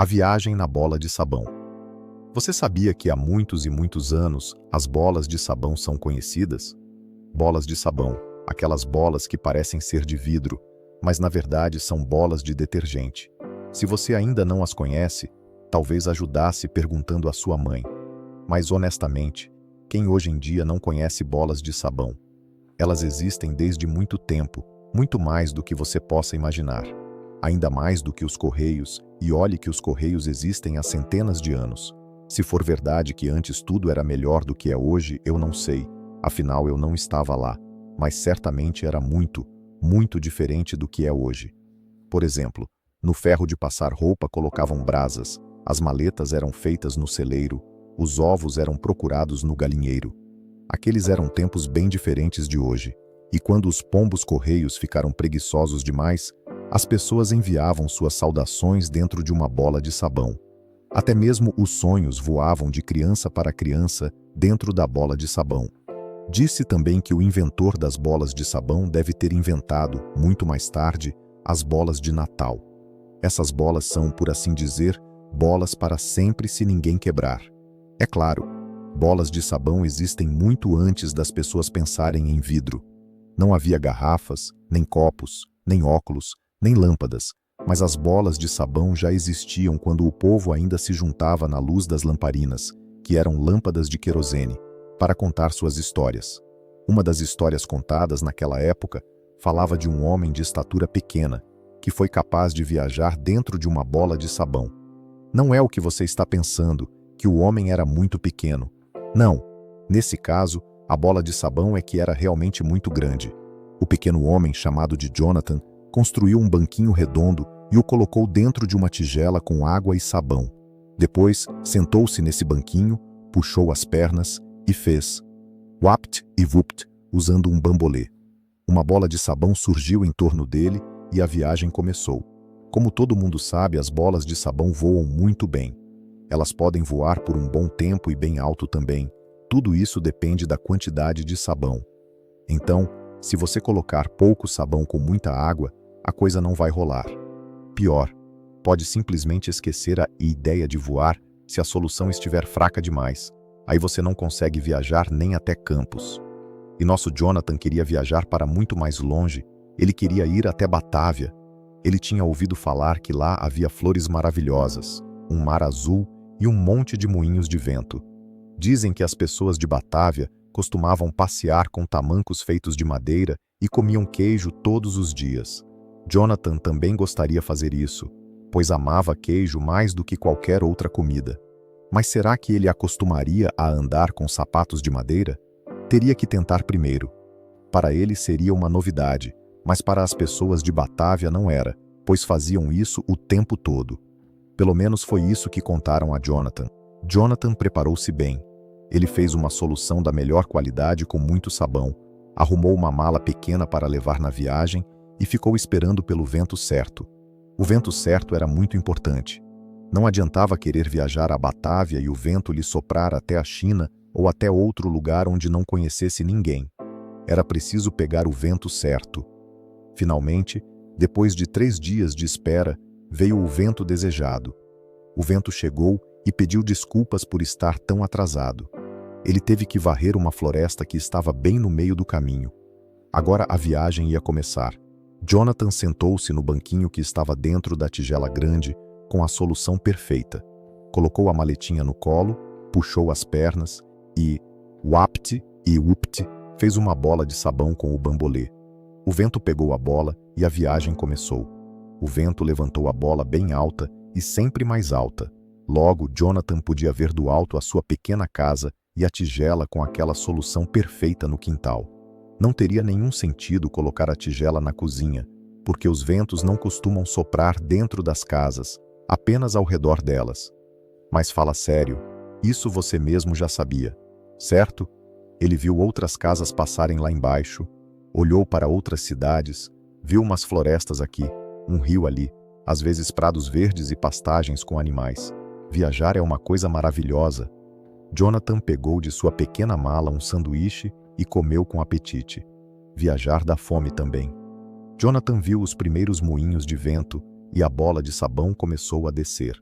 A viagem na bola de sabão. Você sabia que há muitos e muitos anos as bolas de sabão são conhecidas? Bolas de sabão, aquelas bolas que parecem ser de vidro, mas na verdade são bolas de detergente. Se você ainda não as conhece, talvez ajudasse perguntando à sua mãe. Mas honestamente, quem hoje em dia não conhece bolas de sabão? Elas existem desde muito tempo, muito mais do que você possa imaginar. Ainda mais do que os correios, e olhe que os correios existem há centenas de anos. Se for verdade que antes tudo era melhor do que é hoje, eu não sei, afinal eu não estava lá, mas certamente era muito, muito diferente do que é hoje. Por exemplo, no ferro de passar roupa colocavam brasas, as maletas eram feitas no celeiro, os ovos eram procurados no galinheiro. Aqueles eram tempos bem diferentes de hoje, e quando os pombos correios ficaram preguiçosos demais, as pessoas enviavam suas saudações dentro de uma bola de sabão. Até mesmo os sonhos voavam de criança para criança dentro da bola de sabão. Disse também que o inventor das bolas de sabão deve ter inventado, muito mais tarde, as bolas de Natal. Essas bolas são, por assim dizer, bolas para sempre se ninguém quebrar. É claro, bolas de sabão existem muito antes das pessoas pensarem em vidro. Não havia garrafas, nem copos, nem óculos, nem lâmpadas, mas as bolas de sabão já existiam quando o povo ainda se juntava na luz das lamparinas, que eram lâmpadas de querosene, para contar suas histórias. Uma das histórias contadas naquela época falava de um homem de estatura pequena, que foi capaz de viajar dentro de uma bola de sabão. Não é o que você está pensando, que o homem era muito pequeno. Não, nesse caso, a bola de sabão é que era realmente muito grande. O pequeno homem, chamado de Jonathan, construiu um banquinho redondo e o colocou dentro de uma tigela com água e sabão. Depois, sentou-se nesse banquinho, puxou as pernas e fez wapt e vupt, usando um bambolê. Uma bola de sabão surgiu em torno dele e a viagem começou. Como todo mundo sabe, as bolas de sabão voam muito bem. Elas podem voar por um bom tempo e bem alto também. Tudo isso depende da quantidade de sabão. Então, se você colocar pouco sabão com muita água, a coisa não vai rolar. Pior, pode simplesmente esquecer a ideia de voar se a solução estiver fraca demais. Aí você não consegue viajar nem até Campos. E nosso Jonathan queria viajar para muito mais longe. Ele queria ir até Batávia. Ele tinha ouvido falar que lá havia flores maravilhosas, um mar azul e um monte de moinhos de vento. Dizem que as pessoas de Batávia costumavam passear com tamancos feitos de madeira e comiam queijo todos os dias. Jonathan também gostaria de fazer isso, pois amava queijo mais do que qualquer outra comida. Mas será que ele acostumaria a andar com sapatos de madeira? Teria que tentar primeiro. Para ele seria uma novidade, mas para as pessoas de Batávia não era, pois faziam isso o tempo todo. Pelo menos foi isso que contaram a Jonathan. Jonathan preparou-se bem. Ele fez uma solução da melhor qualidade com muito sabão, arrumou uma mala pequena para levar na viagem e ficou esperando pelo vento certo. O vento certo era muito importante. Não adiantava querer viajar a Batávia e o vento lhe soprar até a China ou até outro lugar onde não conhecesse ninguém. Era preciso pegar o vento certo. Finalmente, depois de 3 dias de espera, veio o vento desejado. O vento chegou e pediu desculpas por estar tão atrasado. Ele teve que varrer uma floresta que estava bem no meio do caminho. Agora a viagem ia começar. Jonathan sentou-se no banquinho que estava dentro da tigela grande, com a solução perfeita. Colocou a maletinha no colo, puxou as pernas e, wapt e wupt, fez uma bola de sabão com o bambolê. O vento pegou a bola e a viagem começou. O vento levantou a bola bem alta e sempre mais alta. Logo, Jonathan podia ver do alto a sua pequena casa e a tigela com aquela solução perfeita no quintal. Não teria nenhum sentido colocar a tigela na cozinha, porque os ventos não costumam soprar dentro das casas, apenas ao redor delas. Mas fala sério, isso você mesmo já sabia, certo? Ele viu outras casas passarem lá embaixo, olhou para outras cidades, viu umas florestas aqui, um rio ali, às vezes prados verdes e pastagens com animais. Viajar é uma coisa maravilhosa. Jonathan pegou de sua pequena mala um sanduíche e comeu com apetite. Viajar dá fome também. Jonathan viu os primeiros moinhos de vento e a bola de sabão começou a descer.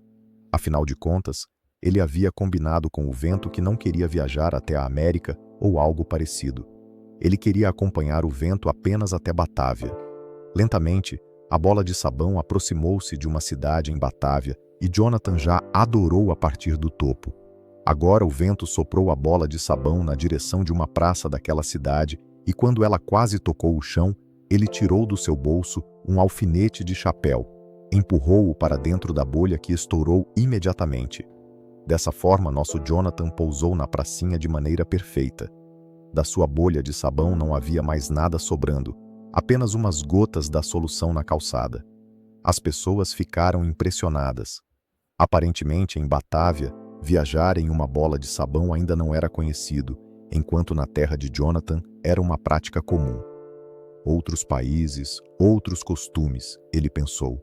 Afinal de contas, ele havia combinado com o vento que não queria viajar até a América ou algo parecido. Ele queria acompanhar o vento apenas até Batávia. Lentamente, a bola de sabão aproximou-se de uma cidade em Batávia e Jonathan já adorou a partir do topo. Agora o vento soprou a bola de sabão na direção de uma praça daquela cidade e quando ela quase tocou o chão, ele tirou do seu bolso um alfinete de chapéu, empurrou-o para dentro da bolha que estourou imediatamente. Dessa forma, nosso Jonathan pousou na pracinha de maneira perfeita. Da sua bolha de sabão não havia mais nada sobrando, apenas umas gotas da solução na calçada. As pessoas ficaram impressionadas. Aparentemente, em Batávia, viajar em uma bola de sabão ainda não era conhecido, enquanto na terra de Jonathan era uma prática comum. Outros países, outros costumes, ele pensou.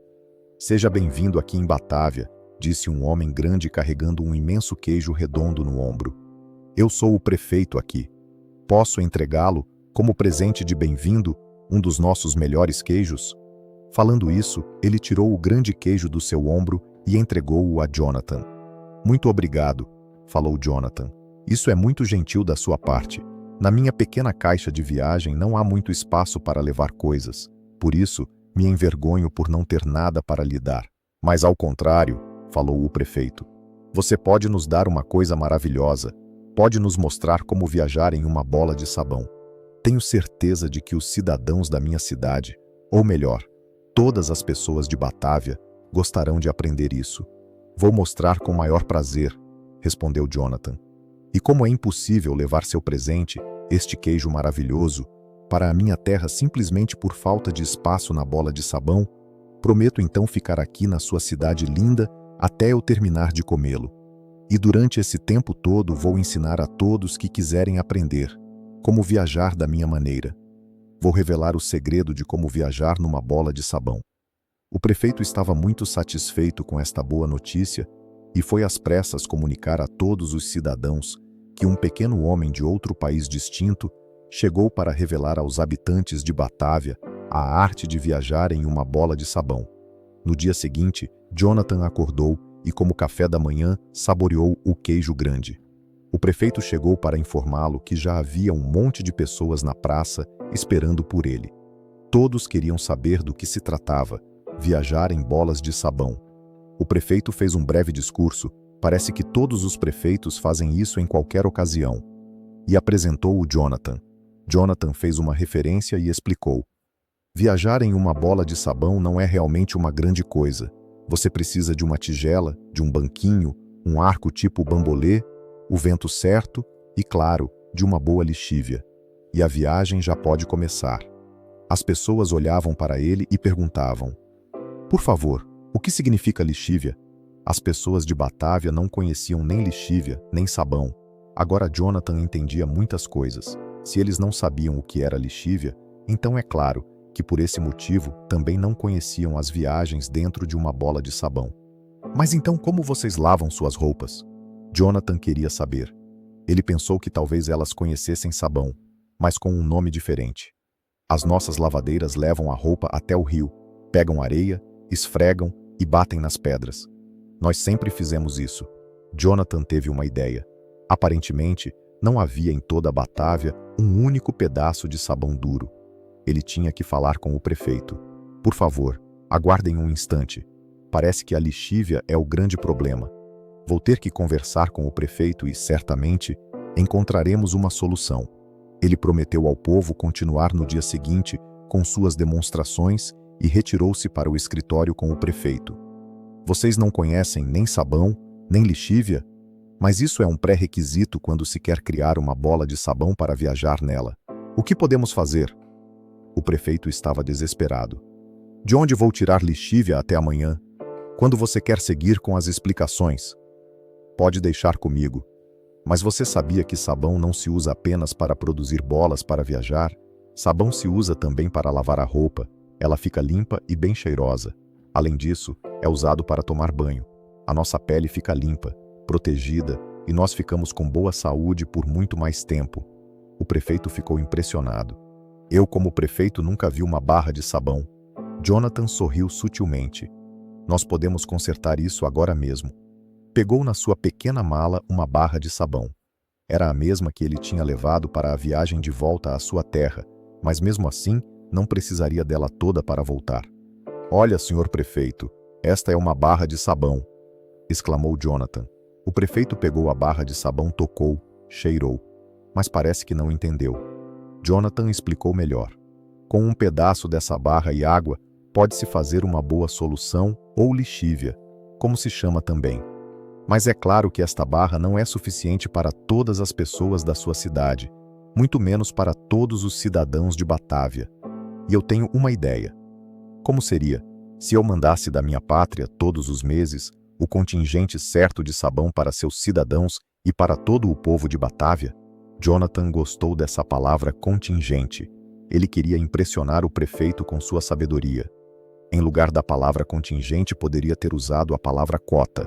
Seja bem-vindo aqui em Batávia, disse um homem grande carregando um imenso queijo redondo no ombro. Eu sou o prefeito aqui. Posso entregá-lo, como presente de bem-vindo, um dos nossos melhores queijos? Falando isso, ele tirou o grande queijo do seu ombro e entregou-o a Jonathan. Muito obrigado, falou Jonathan. Isso é muito gentil da sua parte. Na minha pequena caixa de viagem não há muito espaço para levar coisas. Por isso, me envergonho por não ter nada para lhe dar. Mas ao contrário, falou o prefeito, você pode nos dar uma coisa maravilhosa. Pode nos mostrar como viajar em uma bola de sabão. Tenho certeza de que os cidadãos da minha cidade, ou melhor, todas as pessoas de Batávia, gostarão de aprender isso. Vou mostrar com maior prazer, respondeu Jonathan. E como é impossível levar seu presente, este queijo maravilhoso, para a minha terra simplesmente por falta de espaço na bola de sabão, prometo então ficar aqui na sua cidade linda até eu terminar de comê-lo. E durante esse tempo todo vou ensinar a todos que quiserem aprender como viajar da minha maneira. Vou revelar o segredo de como viajar numa bola de sabão. O prefeito estava muito satisfeito com esta boa notícia e foi às pressas comunicar a todos os cidadãos que um pequeno homem de outro país distinto chegou para revelar aos habitantes de Batávia a arte de viajar em uma bola de sabão. No dia seguinte, Jonathan acordou e, como café da manhã, saboreou o queijo grande. O prefeito chegou para informá-lo que já havia um monte de pessoas na praça esperando por ele. Todos queriam saber do que se tratava, viajar em bolas de sabão. O prefeito fez um breve discurso, parece que todos os prefeitos fazem isso em qualquer ocasião, e apresentou o Jonathan. Jonathan fez uma referência e explicou. Viajar em uma bola de sabão não é realmente uma grande coisa. Você precisa de uma tigela, de um banquinho, um arco tipo bambolê, o vento certo e, claro, de uma boa lixívia. E a viagem já pode começar. As pessoas olhavam para ele e perguntavam: por favor, o que significa lixívia? As pessoas de Batávia não conheciam nem lixívia, nem sabão. Agora Jonathan entendia muitas coisas. Se eles não sabiam o que era lixívia, então é claro que por esse motivo também não conheciam as viagens dentro de uma bola de sabão. Mas então como vocês lavam suas roupas? Jonathan queria saber. Ele pensou que talvez elas conhecessem sabão, mas com um nome diferente. As nossas lavadeiras levam a roupa até o rio, pegam areia, esfregam e batem nas pedras. Nós sempre fizemos isso. Jonathan teve uma ideia. Aparentemente, não havia em toda a Batávia um único pedaço de sabão duro. Ele tinha que falar com o prefeito. Por favor, aguardem um instante. Parece que a lixívia é o grande problema. Vou ter que conversar com o prefeito e, certamente, encontraremos uma solução. Ele prometeu ao povo continuar no dia seguinte com suas demonstrações e retirou-se para o escritório com o prefeito. Vocês não conhecem nem sabão, nem lixívia? Mas isso é um pré-requisito quando se quer criar uma bola de sabão para viajar nela. O que podemos fazer? O prefeito estava desesperado. De onde vou tirar lixívia até amanhã? Quando você quer seguir com as explicações? Pode deixar comigo. Mas você sabia que sabão não se usa apenas para produzir bolas para viajar? Sabão se usa também para lavar a roupa. Ela fica limpa e bem cheirosa. Além disso, é usado para tomar banho. A nossa pele fica limpa, protegida, e nós ficamos com boa saúde por muito mais tempo. O prefeito ficou impressionado. Eu, como prefeito, nunca vi uma barra de sabão. Jonathan sorriu sutilmente. Nós podemos consertar isso agora mesmo. Pegou na sua pequena mala uma barra de sabão. Era a mesma que ele tinha levado para a viagem de volta à sua terra, mas mesmo assim não precisaria dela toda para voltar. "Olha, senhor prefeito, esta é uma barra de sabão", exclamou Jonathan. O prefeito pegou a barra de sabão, tocou, cheirou, mas parece que não entendeu. Jonathan explicou melhor. "Com um pedaço dessa barra e água, pode-se fazer uma boa solução ou lixívia, como se chama também. Mas é claro que esta barra não é suficiente para todas as pessoas da sua cidade, muito menos para todos os cidadãos de Batávia. E eu tenho uma ideia. Como seria se eu mandasse da minha pátria, todos os meses, o contingente certo de sabão para seus cidadãos e para todo o povo de Batávia?" Jonathan gostou dessa palavra contingente. Ele queria impressionar o prefeito com sua sabedoria. Em lugar da palavra contingente, poderia ter usado a palavra cota.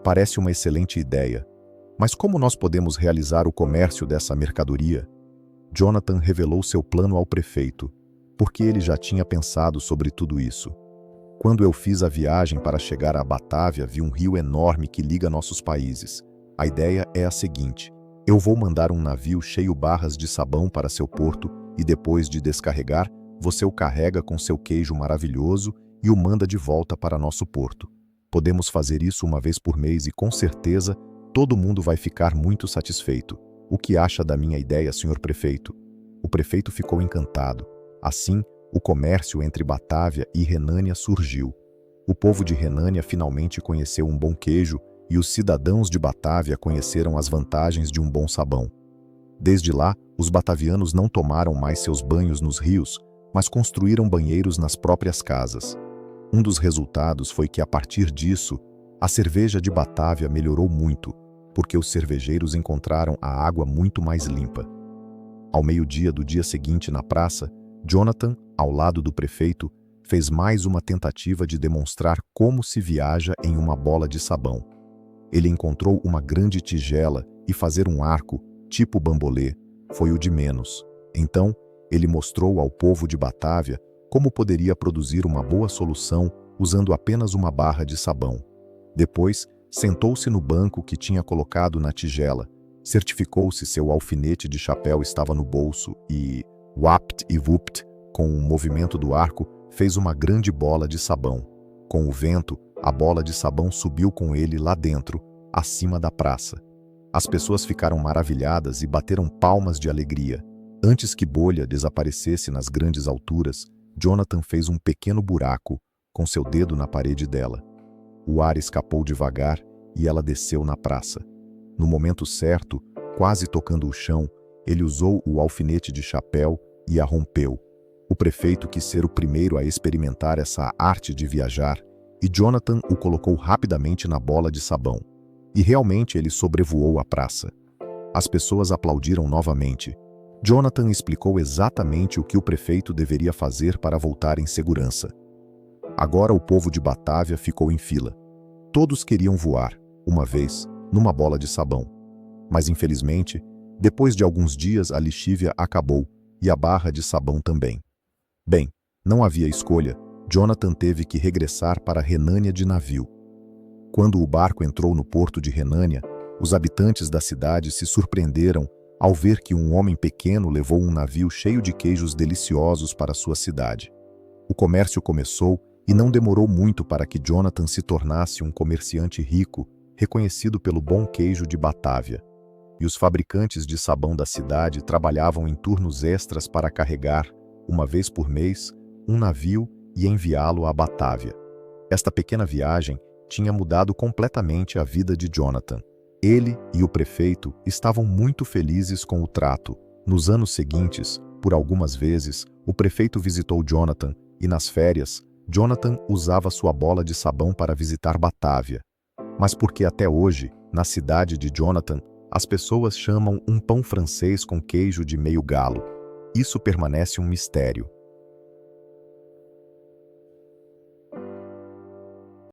"Parece uma excelente ideia. Mas como nós podemos realizar o comércio dessa mercadoria?" Jonathan revelou seu plano ao prefeito, porque ele já tinha pensado sobre tudo isso. "Quando eu fiz a viagem para chegar a Batávia, vi um rio enorme que liga nossos países. A ideia é a seguinte: eu vou mandar um navio cheio barras de sabão para seu porto e depois de descarregar, você o carrega com seu queijo maravilhoso e o manda de volta para nosso porto. Podemos fazer isso uma vez por mês e com certeza todo mundo vai ficar muito satisfeito. O que acha da minha ideia, senhor prefeito?" O prefeito ficou encantado. Assim, o comércio entre Batávia e Renânia surgiu. O povo de Renânia finalmente conheceu um bom queijo e os cidadãos de Batávia conheceram as vantagens de um bom sabão. Desde lá, os batavianos não tomaram mais seus banhos nos rios, mas construíram banheiros nas próprias casas. Um dos resultados foi que, a partir disso, a cerveja de Batávia melhorou muito, porque os cervejeiros encontraram a água muito mais limpa. Ao meio-dia do dia seguinte, na praça, Jonathan, ao lado do prefeito, fez mais uma tentativa de demonstrar como se viaja em uma bola de sabão. Ele encontrou uma grande tigela e fazer um arco, tipo bambolê, foi o de menos. Então, ele mostrou ao povo de Batávia como poderia produzir uma boa solução usando apenas uma barra de sabão. Depois, sentou-se no banco que tinha colocado na tigela, certificou-se seu alfinete de chapéu estava no bolso e, wapt e vupt, com o movimento do arco, fez uma grande bola de sabão. Com o vento, a bola de sabão subiu com ele lá dentro, acima da praça. As pessoas ficaram maravilhadas e bateram palmas de alegria. Antes que bolha desaparecesse nas grandes alturas, Jonathan fez um pequeno buraco com seu dedo na parede dela. O ar escapou devagar e ela desceu na praça. No momento certo, quase tocando o chão, ele usou o alfinete de chapéu e a rompeu. O prefeito quis ser o primeiro a experimentar essa arte de viajar e Jonathan o colocou rapidamente na bola de sabão. E realmente ele sobrevoou a praça. As pessoas aplaudiram novamente. Jonathan explicou exatamente o que o prefeito deveria fazer para voltar em segurança. Agora o povo de Batávia ficou em fila. Todos queriam voar, uma vez, numa bola de sabão. Mas infelizmente, depois de alguns dias a lixívia acabou e a barra de sabão também. Bem, não havia escolha. Jonathan teve que regressar para Renânia de navio. Quando o barco entrou no porto de Renânia, os habitantes da cidade se surpreenderam ao ver que um homem pequeno levou um navio cheio de queijos deliciosos para sua cidade. O comércio começou e não demorou muito para que Jonathan se tornasse um comerciante rico, reconhecido pelo bom queijo de Batávia. E os fabricantes de sabão da cidade trabalhavam em turnos extras para carregar, uma vez por mês, um navio e enviá-lo a Batávia. Esta pequena viagem tinha mudado completamente a vida de Jonathan. Ele e o prefeito estavam muito felizes com o trato. Nos anos seguintes, por algumas vezes, o prefeito visitou Jonathan e, nas férias, Jonathan usava sua bola de sabão para visitar Batávia. Mas porque até hoje, na cidade de Jonathan, as pessoas chamam um pão francês com queijo de meio galo. Isso permanece um mistério.